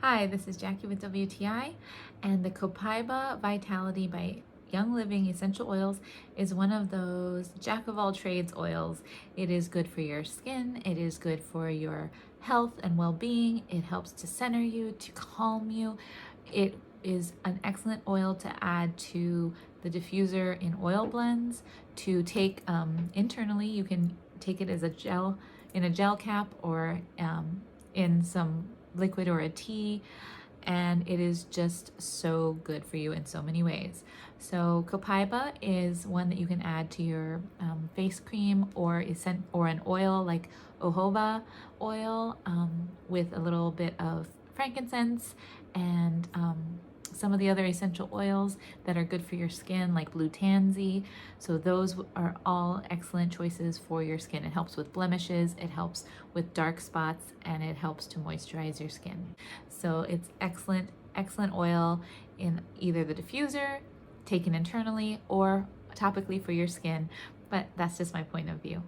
Hi, this is Jackie with WTI, and the Copaiba Vitality by Young Living Essential Oils is one of those jack of all trades oils. It is good for your skin, it is good for your health and well-being, it helps to center you, to calm you. It is an excellent oil to add to the diffuser in oil blends, to take internally. You can take it as a gel, in a gel cap, or in some liquid or a tea, and it is just so good for you in so many ways. So Copaiba is one that you can add to your face cream or an oil like jojoba oil, with a little bit of frankincense and some of the other essential oils that are good for your skin, like blue tansy. So those are all excellent choices for your skin. It helps with blemishes, it helps with dark spots, and it helps to moisturize your skin. So it's excellent oil in either the diffuser, taken internally, or topically for your skin. But that's just my point of view.